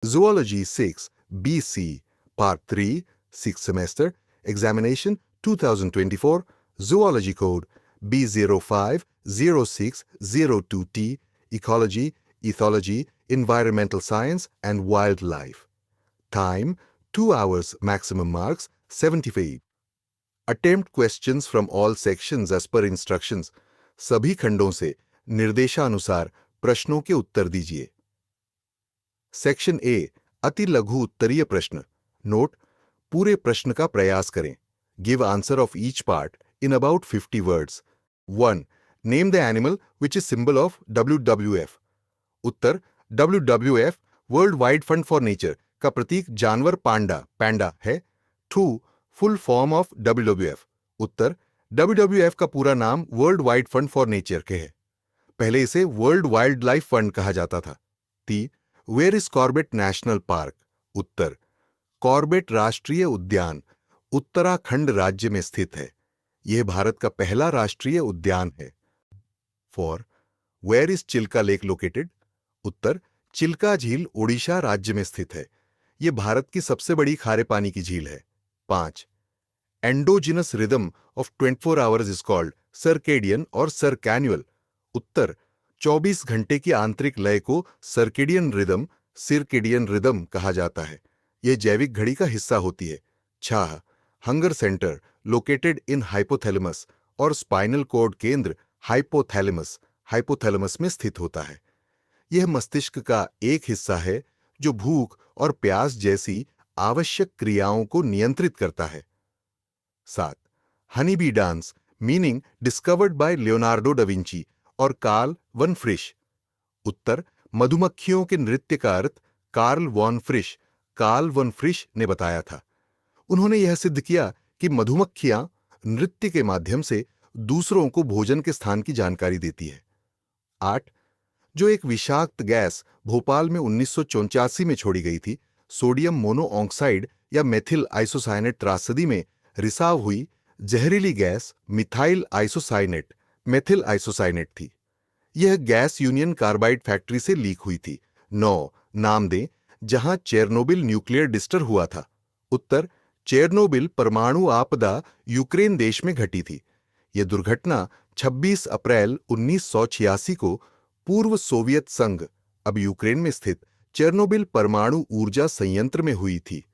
Zoology 6, BC, Part 3, 6th semester, examination 2024, Zoology Code B050602T, Ecology, Ethology, Environmental Science and Wildlife. Time 2 hours, maximum marks 75. Attempt questions from all sections as per instructions. सभी खंडों से निर्देशानुसार प्रश्नों के उत्तर दीजिए. Section A, अति लघु उत्तरीय प्रश्न. नोट, पूरे प्रश्न का प्रयास करें. Give answer of each part in about 50 words. 1. Name the animal which is symbol of WWF. Uttar, WWF world wide fund for nature का प्रतीक जानवर पैंडा है. 2. Full form of WWF. Uttar, WWF का पूरा नाम world wide fund for nature के है. पहले इसे वर्ल्ड वाइल्ड लाइफ फंड कहा जाता था. 3. Where is Corbett National Park. उत्तर, कॉर्बेट राष्ट्रीय उद्यान उत्तराखंड राज्य में स्थित है. यह भारत का पहला राष्ट्रीय उद्यान है. 4. Where is Chilika lake located. उत्तर, चिल्का झील ओडिशा राज्य में स्थित है. यह भारत की सबसे बड़ी खारे पानी की झील है. 5. Endogenous rhythm of 24 hours is called circadian और सर्कैन्युअल. उत्तर, 24 घंटे की आंतरिक लय को सिरकेडियन रिदम कहा जाता है. यह जैविक घड़ी का हिस्सा होती है. 6. Hunger centre located in hypothalamus और स्पाइनल कॉर्ड केंद्र हाइपोथैलेमस में स्थित होता है. यह मस्तिष्क का एक हिस्सा है जो भूख और प्यास जैसी आवश्यक क्रियाओं को नियंत्रित करता है. 7. Honey bee dance meaning discovered by Leonardo da Vinci और कार्ल वन फ्रिश. उत्तर, मधुमक्खियों के नृत्य का अर्थ कार्ल वन फ्रिश ने बताया था. उन्होंने यह सिद्ध किया कि मधुमक्खियां नृत्य के माध्यम से दूसरों को भोजन के स्थान की जानकारी देती है. 8. जो एक विषाक्त गैस भोपाल में 1984 में छोड़ी गई थी, सोडियम मोनोऑक्साइड या मेथिल आइसोसाइनेट त्रासदी में रिसाव हुई जहरीली गैस मेथिल आइसोसाइनेट थी. यह गैस यूनियन कार्बाइड फैक्ट्री से लीक हुई थी. 9. नाम दें जहां चेरनोबिल न्यूक्लियर डिस्टर हुआ था. उत्तर, चेरनोबिल परमाणु आपदा यूक्रेन देश में घटी थी. यह दुर्घटना 26 अप्रैल 1986 को पूर्व सोवियत संघ, अब यूक्रेन में स्थित चेरनोबिल परमाणु ऊर्जा संयंत्र में हुई थी.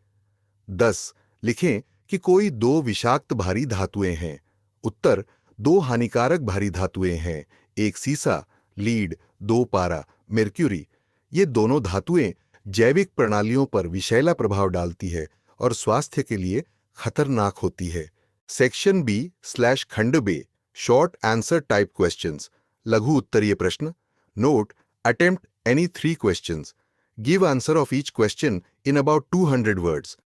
10. लिखें कि कोई 2 विषाक्त भारी धातुएं हैं. उत्तर, 2 हानिकारक भारी धातुएं हैं. एक सीसा, लीड, 2 पारा, मेर्क्यूरी. ये दोनों धातुएं जैविक प्रणालियों पर विषैला प्रभाव डालती है और स्वास्थ्य के लिए खतरनाक होती है. सेक्शन B/खंड बे, शॉर्ट आंसर टाइप क्वेश्चंस, लघु उत्तरीय प्रश्न. Note, attempt any 3 questions. Give answer of each question in about 200 words.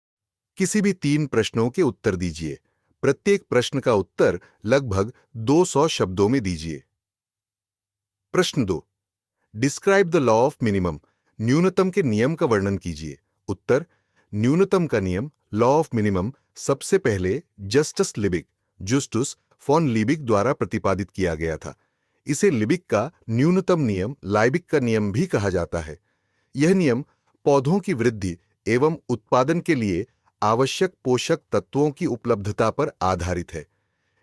किसी भी 3 प्रश्नों के उत्तर दीजिए. प्रत्येक प्रश्न का उत्तर लगभग 200 शब्दों में दीजिए. प्रश्न 2. Describe the law of minimum. न्यूनतम के नियम का वर्णन कीजिए. उत्तर, न्यूनतम का नियम लॉ ऑफ मिनिमम सबसे पहले जस्टस फॉन लिबिक द्वारा प्रतिपादित किया गया था. इसे लिबिक का न्यूनतम नियम, लाइबिक का नियम भी कहा जाता है. यह नियम पौधों की वृद्धि एवं उत्पादन के लिए आवश्यक पोषक तत्वों की उपलब्धता पर आधारित है.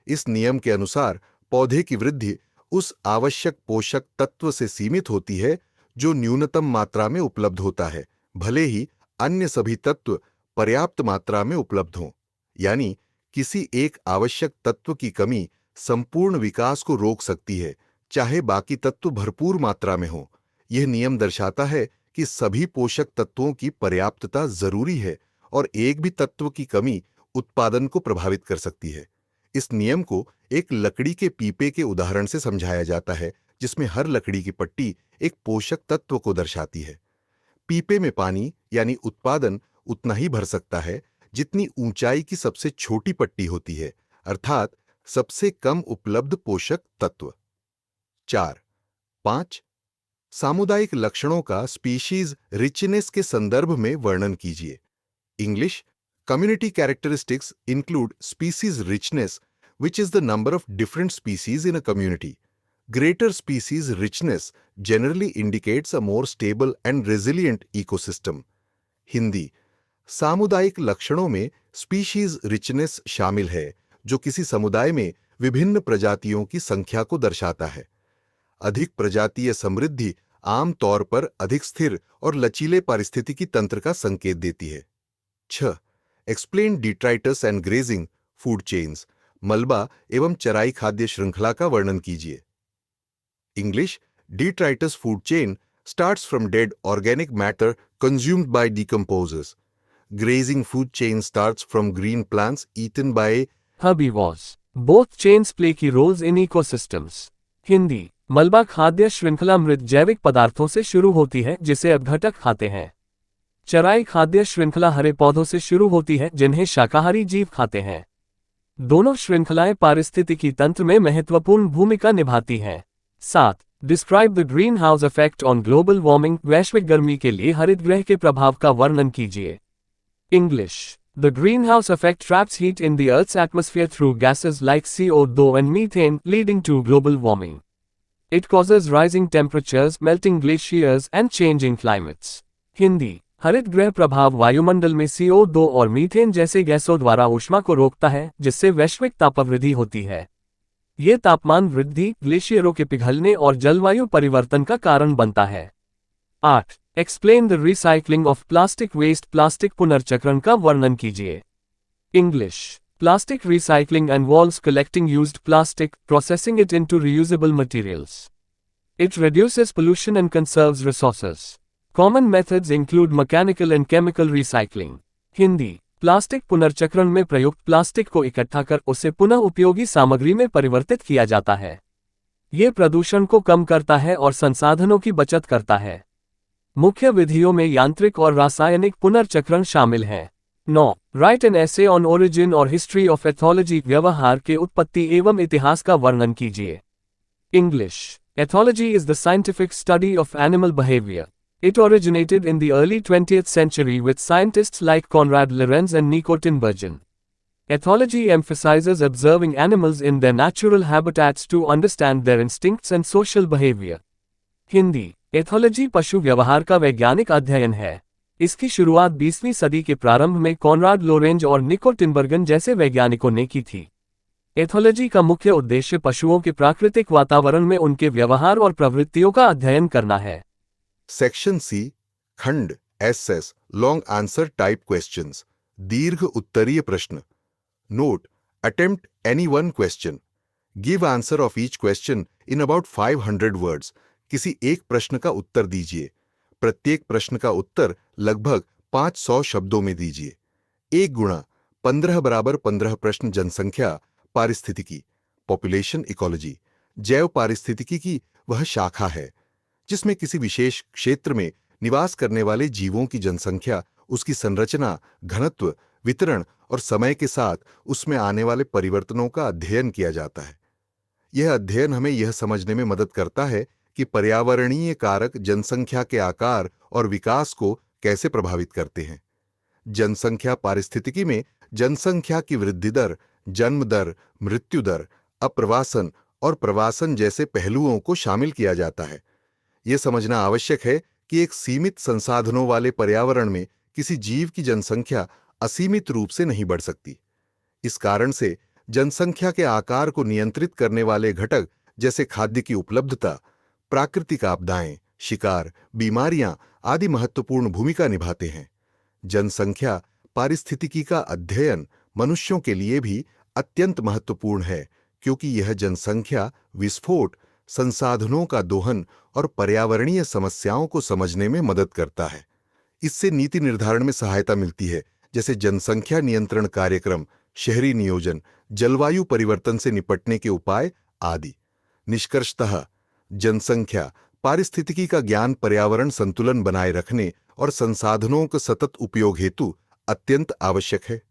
इस नियम के अनुसार पौधे की वृद्धि उस आवश्यक पोषक तत्व से सीमित होती है जो न्यूनतम मात्रा में उपलब्ध होता है, भले ही अन्य सभी तत्व पर्याप्त मात्रा में उपलब्ध हों. यानी किसी एक आवश्यक तत्व की कमी संपूर्ण विकास को रोक सकती है, चाहे बाकी तत्व भरपूर मात्रा में हों. यह नियम दर्शाता है कि सभी पोषक तत्वों की पर्याप्तता जरूरी है और एक भी तत्व की कमी उत्पादन को प्रभावित कर सकती है. इस नियम को एक लकड़ी के पीपे के उदाहरण से समझाया जाता है, जिसमें हर लकड़ी की पट्टी एक पोषक तत्व को दर्शाती है. पीपे में पानी यानी उत्पादन उतना ही भर सकता है जितनी ऊंचाई की सबसे छोटी पट्टी होती है, अर्थात सबसे कम उपलब्ध पोषक तत्व. 4. 5. सामुदायिक लक्षणों का स्पीशीज रिचनेस के संदर्भ में वर्णन कीजिए. English, community characteristics include species richness, which is the number of different species in a community. Greater species richness generally indicates a more stable and resilient ecosystem. Hindi. सामुदायिक लक्षणों में स्पीशीज रिचनेस शामिल है, जो किसी समुदाय में विभिन्न प्रजातियों की संख्या को दर्शाता है। अधिक प्रजातीय समृद्धि आम तौर पर अधिक स्थिर और लचीले पारिस्थितिकी तंत्र का संकेत देती है। 6. Explain detritus and grazing food chains, मलबा एवं चराई खाद्य श्रृंखला का वर्णन कीजिए। English. Detritus food chain starts from dead organic matter consumed by decomposers. Grazing food chain starts from green plants eaten by herbivores. Both chains play key roles in ecosystems. Hindi. मलबा खाद्य श्रृंखला मृत जैविक पदार्थों से शुरू होती है जिसे अपघटक खाते हैं। चराई खाद्य श्रृंखला हरे पौधों से शुरू होती है जिन्हें शाकाहारी जीव खाते हैं। दोनों श्रृंखलाएं पारिस्थितिकी तंत्र में महत्वपूर्ण भूमिका निभाती हैं। 7. Describe the greenhouse effect on global warming, वैश्विक गर्मी के लिए हरित गृह के प्रभाव का वर्णन कीजिए। English. The greenhouse effect traps heat in the earth's atmosphere through gases like CO2 and methane, leading to global warming. It causes rising temperatures, melting glaciers and changing climates. Hindi. हरित गृह प्रभाव वायुमंडल में CO2 और methane जैसे गैसों द्वारा ऊष्मा को रोकता है, जिससे वैश्विक तापवृद्धि होती है। ये तापमान वृद्धि, ग्लेशियरों के पिघलने और जलवायु परिवर्तन का कारण बनता है। 8. Explain the recycling of plastic waste, plastic पुनर्चक्रण का वर्णन कीजिए। English. Plastic recycling involves collecting used plastic, processing it into reusable materials. It reduces pollution and conserves resources. Common methods include mechanical and chemical recycling. Hindi. Plastic पुनर्चक्रण में प्रयुक्त plastic को इकट्ठा कर उसे पुनः उपयोगी सामग्री में परिवर्तित किया जाता है। ये प्रदूषण को कम करता है और संसाधनों की बचत करता है। मुख्य विधियों में यांत्रिक और रासायनिक पुनर्चक्रण शामिल हैं। 9. Right an essay on origin और हिस्ट्री ऑफ एथोलॉजी, व्यवहार के उत्पत्ति एवं इतिहास का वर्णन कीजिए। English. Ethology is the scientific study of animal behavior. It originated in the early 20th century with scientists like Konrad Lorenz and Nico Tinbergen. Ethology emphasizes observing animals in their natural habitats to understand their instincts and social behavior. Hindi. Ethology पशु व्यवहार का वैज्ञानिक अध्ययन है। इसकी शुरुआत 20वीं सदी के प्रारंभ में कॉनराड लोरेंज और निको टिनबर्गन जैसे वैज्ञानिकों ने की थी। एथोलॉजी का मुख्य उद्देश्य पशुओं के प्राकृतिक वातावरण में उनके व्यवहार और प्रवृत्तियों का अध्ययन करना है। Section C. खंड SS long answer type questions, दीर्घ उत्तरीय प्रश्न। Note, attempt any one question, give answer of each question in about 500 words. किसी एक प्रश्न का उत्तर दीजिए। प्रत्येक प्रश्न का उत्तर लगभग 500 शब्दों में दीजिए। 1 गुणा 15 बराबर 15 प्रश्न। जनसंख्या पारिस्थितिकी, पॉपुलेशन इकोलॉजी, जैव पारिस्थितिकी की वह शाखा है जिसमें किसी विशेष क्षेत्र में निवास करने वाले जीवों की जनसंख्या, उसकी संरचना, घनत्व, वितरण और समय के साथ उसमें आने वाले परिवर्तनों का अध्ययन किया जाता है। यह अध्ययन हमें यह समझने में मदद करता है कि पर्यावरणीय कारक जनसंख्या के आकार और विकास को कैसे प्रभावित करते हैं। जनसंख्या पारिस्थितिकी में जनसंख्या की वृद्धि दर, जन्म दर, मृत्यु दर, अप्रवासन और प्रवासन जैसे पहलुओं को शामिल किया जाता है। यह समझना आवश्यक है कि एक सीमित संसाधनों वाले पर्यावरण में किसी जीव की जनसंख्या असीमित रूप से नहीं बढ़ सकती। इस कारण से जनसंख्या के आकार को नियंत्रित करने वाले घटक जैसे खाद्य की उपलब्धता, प्राकृतिक आपदाएं, शिकार, बीमारियां आदि महत्वपूर्ण भूमिका निभाते हैं। जनसंख्या पारिस्थितिकी का अध्ययन मनुष्यों के लिए भी अत्यंत महत्वपूर्ण है, क्योंकि यह जनसंख्या विस्फोट, संसाधनों का दोहन और पर्यावरणीय समस्याओं को समझने में मदद करता है। इससे नीति निर्धारण में सहायता मिलती है, जैसे जनसंख्या नियंत्रण कार्यक्रम, शहरी नियोजन, जलवायु परिवर्तन से निपटने के उपाय आदि। निष्कर्षतः जनसंख्या पारिस्थितिकी का ज्ञान पर्यावरण संतुलन बनाए रखने और संसाधनों के सतत उपयोग हेतु अत्यंत आवश्यक है।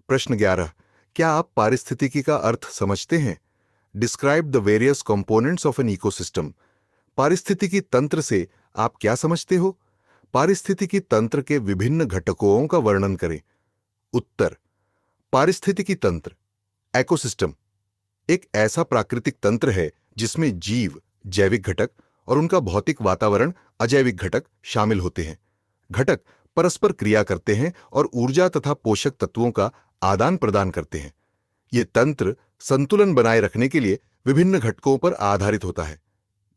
प्रश्न 11, क्या आप पारिस्थितिकी का अर्थ समझते हैं? Describe the various components of an ecosystem. पारिस्थितिकी तंत्र से आप क्या समझते हो? पारिस्थितिकी तंत्र के विभिन्न घटकों का वर्णन करें। उत्तर, पारिस्थितिकी तंत्र इकोसिस्टम एक ऐसा प्राकृतिक तंत्र है जिसमें जीव, जैविक घटक और उनका भौतिक वातावरण, अजैविक घटक शामिल होते हैं। घटक परस्पर क्रिया करते हैं और ऊर्जा तथा पोषक तत्वों का आदान प्रदान करते हैं। ये तंत्र संतुलन बनाए रखने के लिए विभिन्न घटकों पर आधारित होता है।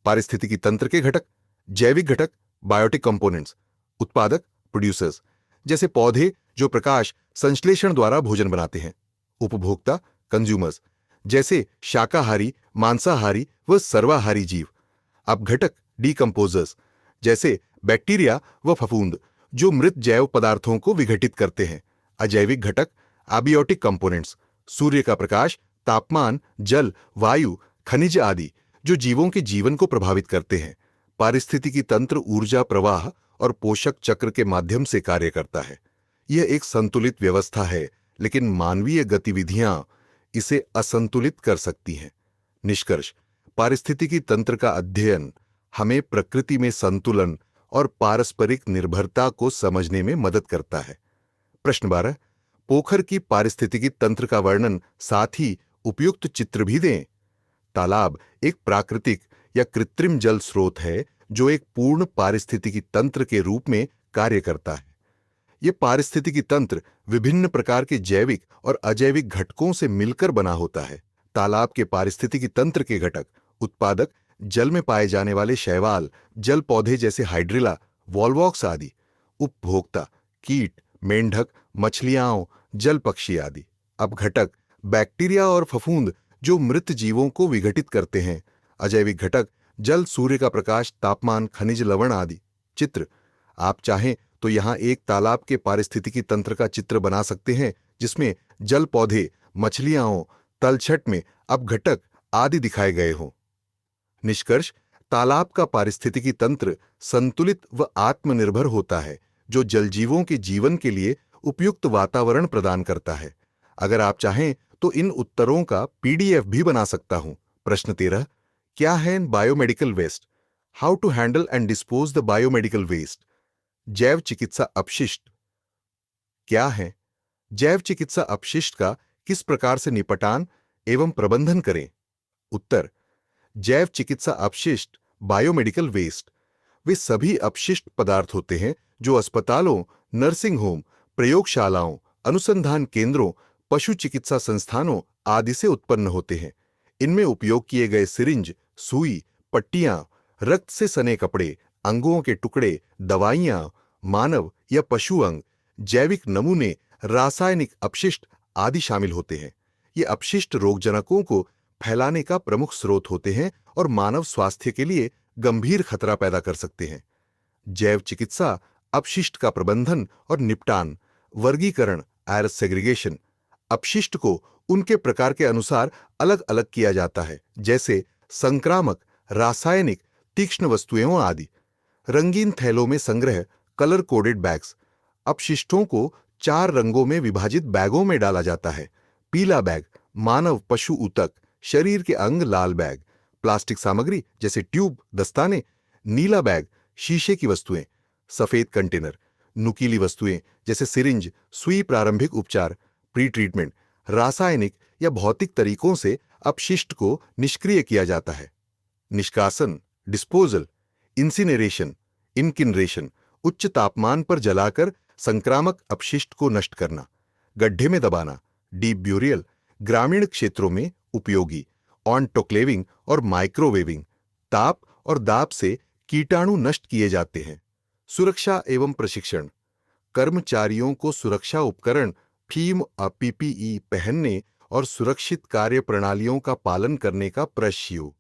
पारिस्थितिकी तंत्र के घटक, जैविक घटक, बायोटिक कंपोनेंट्स, उत्पादक, प्रोड्यूसर्स, जैसे पौधे जो प्रकाश संश्लेषण द्वारा भोजन बनाते हैं, उपभोक्ता, कंज्यूमर्स, जैसे शाकाहारी, मांसाहारी व सर्वाहारी जीव, अपघटक, डीकंपोजर्स, जैसे बैक्टीरिया व फफूंद जो मृत जैव पदार्थों को विघटित करते हैं, अजैविक घटक, एबियोटिक कंपोनेंट्स, सूर्य का प्रकाश, तापमान, जल, वायु, खनिज आदि जो जीवों के जीवन को प्रभावित करते हैं। पारिस्थितिकी तंत्र ऊर्जा प्रवाह और पोषक चक्र के माध्यम से कार्य करता है। यह एक संतुलित व्यवस्था है, लेकिन मानवीय गतिविधियां इसे असंतुलित कर सकती हैं। निष्कर्ष: पारिस्थितिकी तंत्र का अध्ययन हमें प्रकृति में संतुलन और पारस्परिक निर्भरता को समझने में मदद करता है। प्रश्न 12, पोखर की पारिस्थितिकी तंत्र का वर्णन, साथ ही उपयुक्त चित्र भी दें। तालाब एक प्राकृतिक या कृत्रिम जल स्रोत है जो एक पूर्ण पारिस्थितिकी तंत्र के रूप में कार्य करता है। यह पारिस्थितिकी तंत्र विभिन्न प्रकार के जैविक और अजैविक घटकों से मिलकर बना होता है। तालाब के पारिस्थितिकी तंत्र के घटक, उत्पादक, जल में पाए जाने वाले शैवाल, जल पौधे जैसे हाइड्रिला, वॉलवॉक्स आदि, उपभोक्ता, कीट, मेंढक, मछलियां, जल पक्षी आदि, अपघटक, बैक्टीरिया और फफूंद जो मृत जीवों को विघटित करते हैं, अजैविक घटक, जल, सूर्य का प्रकाश, तापमान, खनिज लवण आदि। चित्र: आप चाहें तो यहां एक तालाब के पारिस्थितिकी तंत्र का चित्र बना सकते हैं जिसमें जल पौधे, मछलियां, तलछट में अपघटक आदि दिखाए गए हों। निष्कर्ष: तालाब का पारिस्थितिकी तंत्र संतुलित व आत्मनिर्भर होता है जो जलजीवों के जीवन के लिए उपयुक्त वातावरण प्रदान करता है। अगर आप चाहें तो इन उत्तरों का PDF भी बना सकता हूं। प्रश्न 13, क्या है biomedical waste? How to handle and dispose the biomedical waste? जैव चिकित्सा अपशिष्ट क्या है? जैव चिकित्सा अपशिष्ट का किस प्रकार से निपटान एवं प्रबंधन करें? उत्तर: जैव चिकित्सा अपशिष्ट, बायोमेडिकल वेस्ट, वे सभी अपशिष्ट पदार्थ होते हैं जो अस्पतालों, नर्सिंग होम, प्रयोगशालाओं, अनुसंधान केंद्रों, पशु चिकित्सा संस्थानों आदि से उत्पन्न होते हैं। इनमें उपयोग किए गए सिरिंज, सुई, पट्टियां, रक्त से सने कपड़े, अंगों के टुकड़े, दवाइयां, मानव या पशु अंग, जैविक नमूने, रासायनिक अपशिष्ट आदि शामिल होते हैं। ये अपशिष्ट रोगजनकों को फैलाने का प्रमुख स्रोत होते हैं और मानव स्वास्थ्य के लिए गंभीर खतरा पैदा कर सकते हैं। जैव चिकित्सा अपशिष्ट का प्रबंधन और निपटान, वर्गीकरण, एरस सेग्रीगेशन, अपशिष्ट को उनके प्रकार के अनुसार अलग अलग किया जाता है, जैसे संक्रामक, रासायनिक, तीक्ष्ण वस्तुएं आदि। रंगीन थैलों में संग्रह, कलर कोडेड बैग्स, अपशिष्टों को 4 रंगों में विभाजित बैगों में डाला जाता है। पीला बैग, मानव पशु ऊतक, शरीर के अंग, लाल बैग, प्लास्टिक सामग्री जैसे ट्यूब, दस्ताने, नीला बैग, शीशे की वस्तुएं, सफेद कंटेनर, नुकीली वस्तुएं जैसे सिरिंज, सुई, प्रारंभिक उपचार, प्री ट्रीटमेंट, रासायनिक या भौतिक तरीकों से अपशिष्ट को निष्क्रिय किया जाता है। निष्कासन, डिस्पोजल, इंसिनरेशन, इनकिनरेशन, उच्च तापमान पर जलाकर संक्रामक अपशिष्ट को नष्ट करना, गड्ढे में दबाना, डीप ब्यूरियल, ग्रामीण क्षेत्रों में उपयोगी, ऑटोक्लेविंग और माइक्रोवेविंग, ताप और दाब से कीटाणु नष्ट किए जाते हैं। सुरक्षा एवं प्रशिक्षण, कर्मचारियों को सुरक्षा उपकरण, फीम PPE पहनने और सुरक्षित कार्य प्रणालियों का पालन करने का प्रशिक्षण।